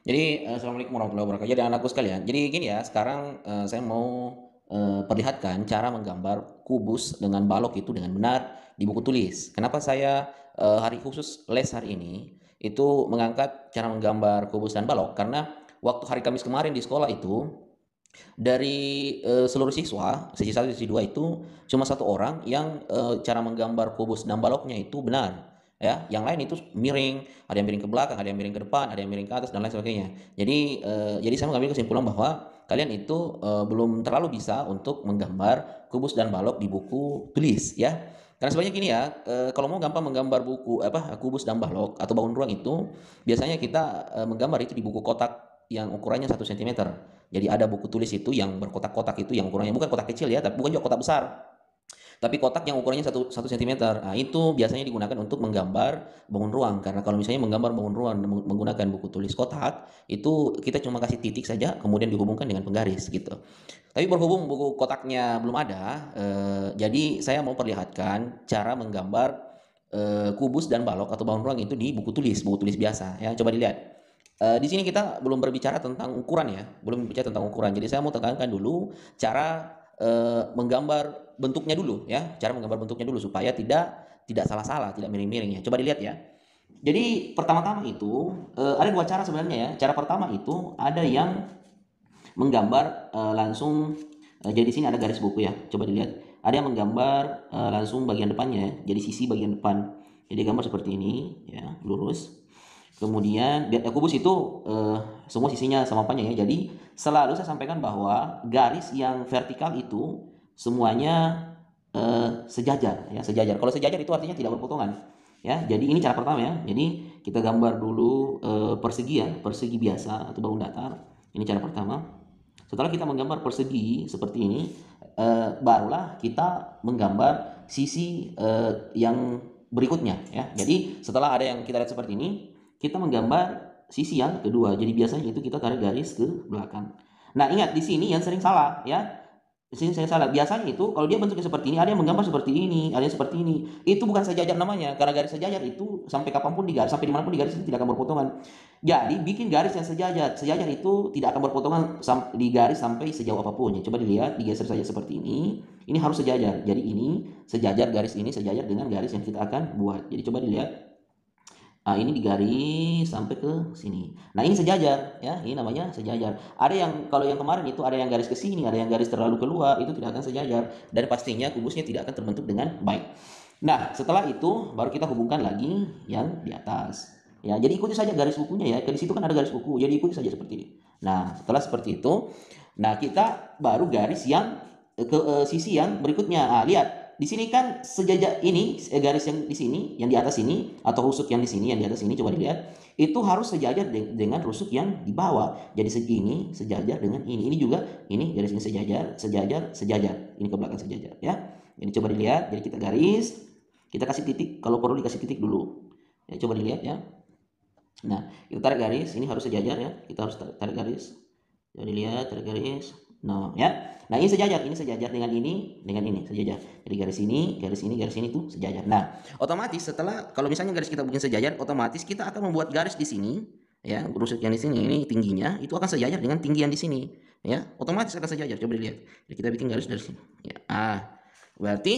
Jadi, Assalamualaikum warahmatullahi wabarakatuh. Jadi anakku sekalian, jadi gini ya, sekarang, saya mau, perlihatkan cara menggambar kubus dengan balok itu dengan benar di buku tulis. Kenapa saya, hari khusus les hari ini, itu mengangkat cara menggambar kubus dan balok, karena waktu hari Kamis kemarin di sekolah itu, dari, seluruh siswa, sisi 1, sisi 2 itu, cuma satu orang yang, cara menggambar kubus dan baloknya itu benar, ya. Yang lain itu miring, ada yang miring ke belakang, ada yang miring ke depan, ada yang miring ke atas, dan lain sebagainya. Jadi saya mengambil kesimpulan bahwa kalian itu, belum terlalu bisa untuk menggambar kubus dan balok di buku tulis, ya. Karena sebenarnya gini ya, kalau mau gampang menggambar kubus dan balok atau bangun ruang itu, biasanya kita, menggambar itu di buku kotak yang ukurannya 1 cm. Jadi ada buku tulis itu yang berkotak-kotak itu yang ukurannya bukan kotak kecil ya, tapi bukan juga kotak besar, tapi kotak yang ukurannya satu sentimeter. Nah, itu biasanya digunakan untuk menggambar bangun ruang. Karena kalau misalnya menggambar bangun ruang menggunakan buku tulis kotak, itu kita cuma kasih titik saja, kemudian dihubungkan dengan penggaris gitu. Tapi berhubung buku kotaknya belum ada, jadi saya mau perlihatkan cara menggambar kubus dan balok atau bangun ruang itu di buku tulis biasa ya. Coba dilihat. Di sini kita belum berbicara tentang ukuran ya, belum berbicara tentang ukuran. Jadi saya mau tekankan dulu cara, menggambar bentuknya dulu ya, cara menggambar bentuknya dulu supaya tidak salah-salah, tidak miring-miring ya. Coba dilihat ya. Jadi pertama-tama itu, ada 2 cara sebenarnya ya. Cara pertama itu ada yang menggambar, langsung, jadi di sini ada garis buku ya, coba dilihat. Ada yang menggambar, langsung bagian depannya ya, jadi sisi bagian depan. Jadi gambar seperti ini ya, lurus. Kemudian kubus itu, semua sisinya sama panjang ya. Jadi selalu saya sampaikan bahwa garis yang vertikal itu semuanya, sejajar ya, sejajar. Kalau sejajar itu artinya tidak berpotongan ya. Jadi ini cara pertama ya. Jadi kita gambar dulu, persegi ya, persegi biasa atau bangun datar. Ini cara pertama. Setelah kita menggambar persegi seperti ini, barulah kita menggambar sisi, yang berikutnya ya. Jadi setelah ada yang kita lihat seperti ini, kita menggambar sisi yang kedua. Jadi biasanya itu kita tarik garis ke belakang. Nah, ingat di sini yang sering salah ya. Di sini saya salah. Biasanya itu kalau dia bentuknya seperti ini, ada yang menggambar seperti ini, ada yang seperti ini. Itu bukan sejajar namanya, karena garis sejajar itu sampai kapanpun digaris, sampai dimanapun digaris itu tidak akan berpotongan. Jadi bikin garis yang sejajar. Sejajar itu tidak akan berpotongan di garis sampai sejauh apapun. Ya, coba dilihat, digeser saja seperti ini. Ini harus sejajar. Jadi ini sejajar, garis ini sejajar dengan garis yang kita akan buat. Jadi coba dilihat. Ah, ini digaris sampai ke sini. Nah, ini sejajar ya. Ini namanya sejajar. Ada yang kalau yang kemarin itu ada yang garis ke sini, ada yang garis terlalu keluar, itu tidak akan sejajar dan pastinya kubusnya tidak akan terbentuk dengan baik. Nah, setelah itu baru kita hubungkan lagi yang di atas. Ya, jadi ikuti saja garis bukunya ya. Di situ kan ada garis buku. Jadi ikuti saja seperti ini. Nah, setelah seperti itu, nah kita baru garis yang ke sisi yang berikutnya. Ah, lihat di sini kan sejajar ini garis yang di sini, yang di atas ini atau rusuk yang di sini, yang di atas ini coba dilihat, itu harus sejajar dengan rusuk yang di bawah. Jadi segi ini sejajar dengan ini. Ini juga ini garis ini sejajar, sejajar, sejajar. Ini ke belakang sejajar ya. Jadi coba dilihat, jadi kita garis, kita kasih titik, kalau perlu dikasih titik dulu. Ya, coba dilihat ya. Nah, kita tarik garis, ini harus sejajar ya. Kita harus tarik garis. Coba dilihat, tarik garis. Nah, ya. Nah, ini sejajar dengan ini sejajar. Jadi garis ini, garis ini, garis ini tuh sejajar. Nah, otomatis setelah kalau misalnya garis kita bikin sejajar, otomatis kita akan membuat garis di sini, ya, rusuk yang di sini ini tingginya itu akan sejajar dengan tinggi yang di sini, ya. Otomatis akan sejajar. Coba dilihat. Jadi kita bikin garis dari sini. Ya. Berarti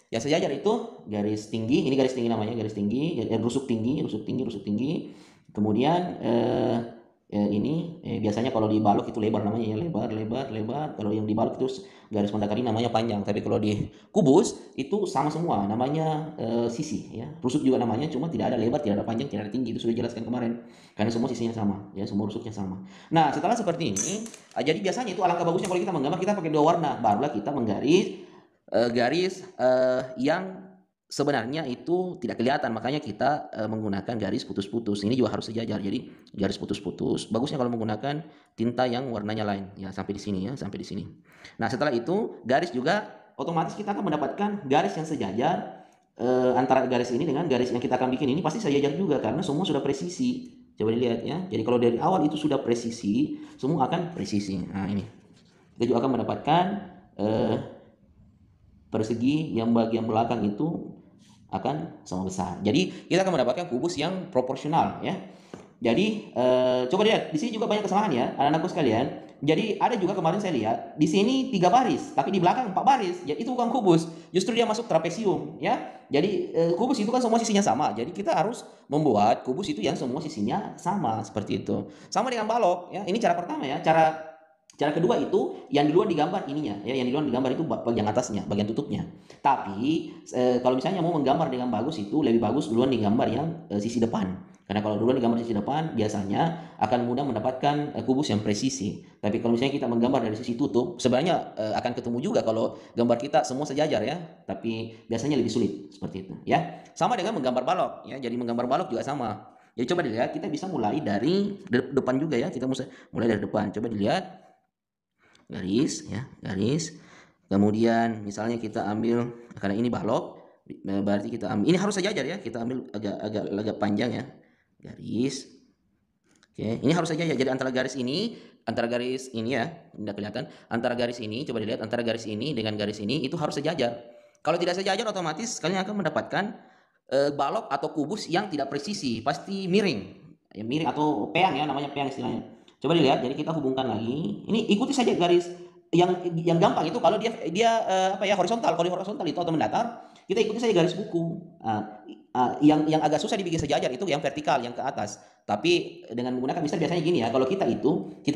yang sejajar itu garis tinggi, ini garis tinggi namanya, garis tinggi, rusuk tinggi, rusuk tinggi, rusuk tinggi. Kemudian ini biasanya kalau di balok itu lebar namanya ya, lebar, lebar, lebar. Kalau yang di balok itu garis mendekati namanya panjang. Tapi kalau di kubus itu sama semua, namanya sisi ya. Rusuk juga namanya, cuma tidak ada lebar, tidak ada panjang, tidak ada tinggi. Itu sudah jelaskan kemarin. Karena semua sisinya sama, ya semua rusuknya sama. Nah, setelah seperti ini, jadi biasanya itu alangkah bagusnya kalau kita menggambar kita pakai 2 warna. Barulah kita menggaris garis yang sebenarnya itu tidak kelihatan, makanya kita menggunakan garis putus-putus. Ini juga harus sejajar, jadi garis putus-putus. Bagusnya kalau menggunakan tinta yang warnanya lain, ya sampai di sini ya, sampai di sini. Nah, setelah itu garis juga otomatis kita akan mendapatkan garis yang sejajar, antara garis ini dengan garis yang kita akan bikin ini pasti sejajar juga karena semua sudah presisi. Coba dilihat ya. Jadi kalau dari awal itu sudah presisi, semua akan presisi. Nah, ini. Kita juga akan mendapatkan persegi yang bagian belakang itu akan sama besar. Jadi kita akan mendapatkan kubus yang proporsional ya. Jadi coba lihat di sini juga banyak kesalahan ya, anak-anakku sekalian. Jadi ada juga kemarin saya lihat di sini 3 baris, tapi di belakang 4 baris. Jadi itu bukan kubus, justru dia masuk trapesium ya. Jadi kubus itu kan semua sisinya sama. Jadi kita harus membuat kubus itu yang semua sisinya sama seperti itu. Sama dengan balok ya. Ini cara pertama ya. Cara kedua itu yang duluan digambar ininya ya, yang duluan digambar itu bagian atasnya, bagian tutupnya. Tapi kalau misalnya mau menggambar dengan bagus itu lebih bagus duluan digambar yang sisi depan. Karena kalau duluan digambar sisi depan biasanya akan mudah mendapatkan kubus yang presisi. Tapi kalau misalnya kita menggambar dari sisi tutup, sebenarnya akan ketemu juga kalau gambar kita semua sejajar ya, tapi biasanya lebih sulit seperti itu ya. Sama dengan menggambar balok ya. Jadi menggambar balok juga sama. Jadi coba dilihat, kita bisa mulai dari depan juga ya. Kita mulai dari depan. Coba dilihat garis ya, garis. Kemudian misalnya kita ambil, karena ini balok berarti kita ambil, ini harus sejajar ya, kita ambil agak panjang ya, garis. Oke, ini harus saja ya, jadi antara garis ini ya, tidak kelihatan, antara garis ini, coba dilihat antara garis ini dengan garis ini itu harus sejajar. Kalau tidak sejajar otomatis kalian akan mendapatkan balok atau kubus yang tidak presisi, pasti miring ya, miring atau peang ya, namanya peang istilahnya. Coba dilihat, jadi kita hubungkan lagi, ini ikuti saja garis yang gampang itu. Kalau dia dia apa ya, horizontal, kalau horizontal itu atau mendatar, kita ikuti saja garis buku. Yang agak susah dibikin sejajar itu yang vertikal, yang ke atas. Tapi dengan menggunakan mister biasanya gini ya, kalau kita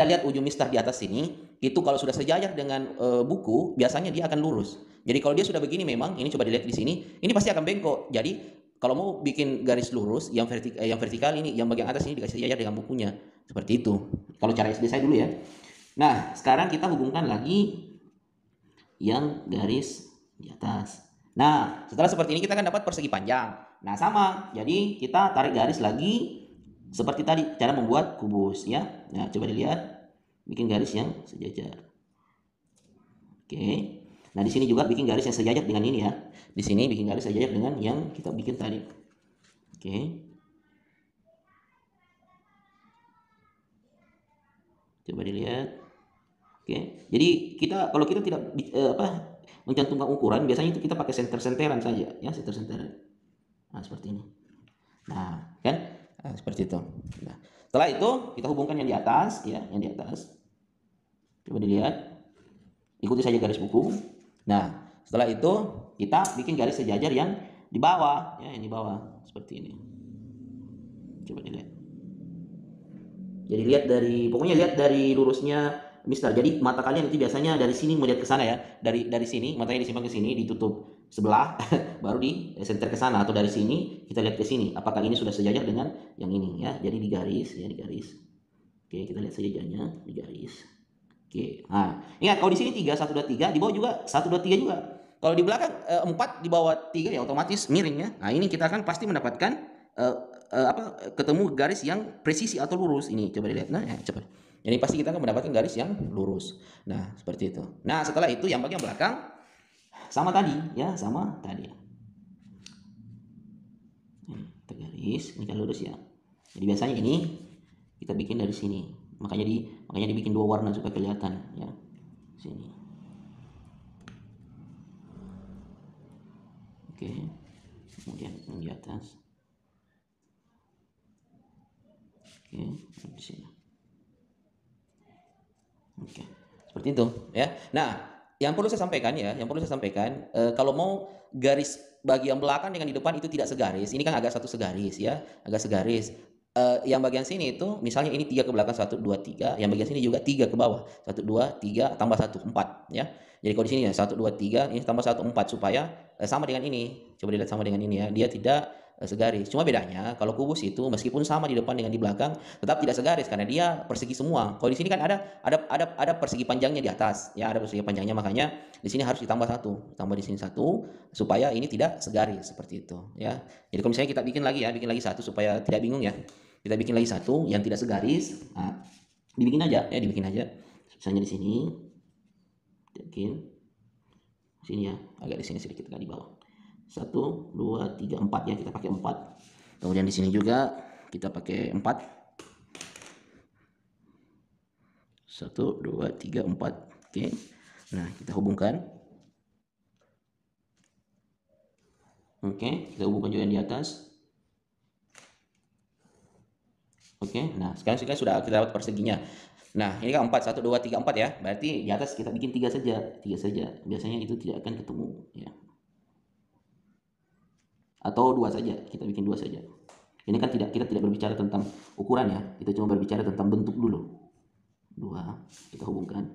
lihat ujung mister di atas sini, itu kalau sudah sejajar dengan buku, biasanya dia akan lurus. Jadi kalau dia sudah begini memang, ini coba dilihat di sini, ini pasti akan bengkok. Jadi kalau mau bikin garis lurus yang vertikal ini, yang bagian atas ini dikasih sejajar dengan bukunya. Seperti itu. Kalau cara SD saya dulu ya. Nah, sekarang kita hubungkan lagi yang garis di atas. Nah, setelah seperti ini kita akan dapat persegi panjang. Nah, sama. Jadi kita tarik garis lagi seperti tadi cara membuat kubus ya. Nah, coba dilihat, bikin garis yang sejajar. Oke. Nah, di sini juga bikin garis yang sejajar dengan ini ya. Di sini bikin garis sejajar dengan yang kita bikin tadi. Oke. Coba dilihat. Oke. Jadi kalau kita tidak mencantumkan ukuran, biasanya itu kita pakai senter-senteran saja ya, senter-senteran. Nah, seperti ini. Nah, kan? Nah, seperti itu. Nah, setelah itu kita hubungkan yang di atas ya, yang di atas. Coba dilihat. Ikuti saja garis buku. Nah, setelah itu kita bikin garis sejajar yang di bawah ya, yang di bawah seperti ini. Coba dilihat. Jadi pokoknya lihat dari lurusnya Mister. Jadi mata kalian itu biasanya dari sini melihat ke sana ya. Dari sini matanya disimpan ke sini, ditutup sebelah, baru di center ke sana, atau dari sini kita lihat ke sini. Apakah ini sudah sejajar dengan yang ini ya? Jadi digaris ya, digaris. Oke, kita lihat sejajarnya, digaris. Oke. Nah, ingat kalau di sini 3 1 2 3, di bawah juga 1 2 3 juga. Kalau di belakang 4, di bawah 3 ya otomatis miring ya. Nah, ini kita akan pasti mendapatkan ketemu garis yang presisi atau lurus. Ini coba dilihat. Nah, ya, coba. Jadi pasti kita akan mendapatkan garis yang lurus. Nah, seperti itu. Nah, setelah itu yang bagian belakang sama tadi ya, sama tadi. Ini garis, ini kan lurus ya. Jadi biasanya ini kita bikin dari sini. Makanya dibikin 2 warna supaya kelihatan ya. Sini. Oke. Kemudian yang di atas. Oke, di sini. Oke, seperti itu ya. Nah, yang perlu saya sampaikan ya, kalau mau garis bagian belakang dengan di depan itu tidak segaris, ini kan agak satu segaris ya, agak segaris. Yang bagian sini itu misalnya ini 3 ke belakang, 1 2 3, yang bagian sini juga 3 ke bawah, 1 2 3 tambah 1 4 ya. Jadi kalau di sini ya 1 2 3 ini tambah 1 4 supaya sama dengan ini. Coba dilihat sama dengan ini ya, dia tidak segaris. Cuma bedanya kalau kubus itu meskipun sama di depan dengan di belakang tetap tidak segaris karena dia persegi semua. Kalau di sini kan ada persegi panjangnya di atas ya, ada persegi panjangnya, makanya di sini harus ditambah 1, tambah di sini 1 supaya ini tidak segaris seperti itu ya. Jadi kalau misalnya kita bikin lagi 1 supaya tidak bingung ya, kita bikin lagi 1 yang tidak segaris. Nah, dibikin aja misalnya di sini, bikin sini ya, agak di sini sedikit, agak di bawah. 1 2 3 4 ya, kita pakai 4. Kemudian di sini juga kita pakai 4. 1 2 3 4. Oke. Nah, kita hubungkan. Oke, kita hubungkan juga yang di atas. Oke, nah sekarang sudah kita dapat perseginya. Nah, ini kan 4, 1, 2, 3, 4 ya. Berarti di atas kita bikin 3 saja. 3 saja. Biasanya itu tidak akan ketemu. Ya. Atau 2 saja. Kita bikin 2 saja. Ini kan kita tidak berbicara tentang ukuran ya. Kita cuma berbicara tentang bentuk dulu. 2. Kita hubungkan.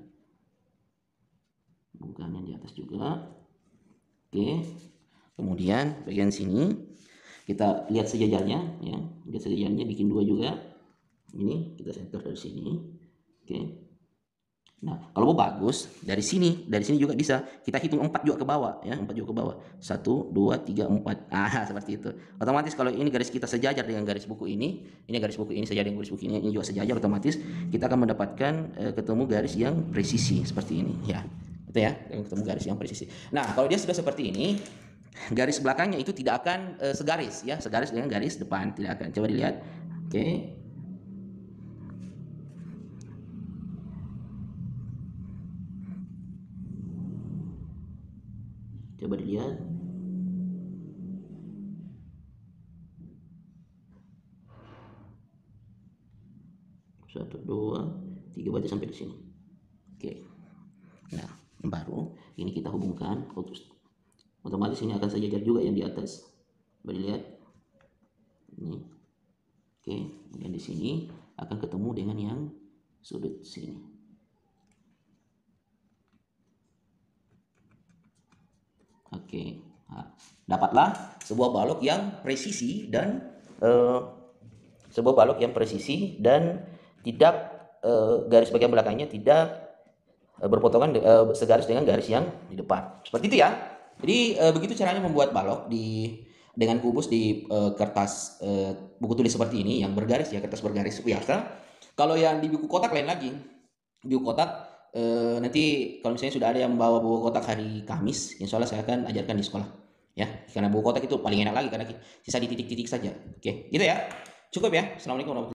Hubungkan yang di atas juga. Oke. Kemudian bagian sini kita lihat sejajarnya ya. Lihat sejajarnya, bikin 2 juga. Ini kita center dari sini. Oke. Nah, kalau mau bagus dari sini juga bisa. Kita hitung 4 juga ke bawah ya, 4 juga ke bawah. 1 2 3 4. Ah, seperti itu. Otomatis kalau ini garis kita sejajar dengan garis buku ini garis buku ini sejajar dengan garis buku ini juga sejajar, otomatis kita akan mendapatkan ketemu garis yang presisi seperti ini ya. Itu ya, ketemu garis yang presisi. Nah, kalau dia sudah seperti ini, garis belakangnya itu tidak akan segaris ya, segaris dengan garis depan tidak akan. Coba dilihat. Oke. Coba dilihat. Satu, dua, tiga, baca sampai di sini. Oke. Nah, baru ini kita hubungkan, otomatis ini akan sejajar juga yang di atas. Coba dilihat. Ini. Oke, kemudian di sini akan ketemu dengan yang sudut sini. Oke, nah, dapatlah sebuah balok yang presisi dan tidak garis bagian belakangnya tidak berpotongan segaris dengan garis yang di depan. Seperti itu ya. Jadi begitu caranya membuat balok dengan kubus di kertas buku tulis seperti ini yang bergaris ya, kertas bergaris biasa. Kalau yang di buku kotak lain lagi. Di buku kotak nanti kalau misalnya sudah ada yang membawa buku kotak hari Kamis, insya Allah saya akan ajarkan di sekolah. Ya, karena buku kotak itu paling enak lagi karena sisa di titik-titik saja. Oke, gitu ya. Cukup ya. Assalamualaikum warahmatullahi wabarakatuh.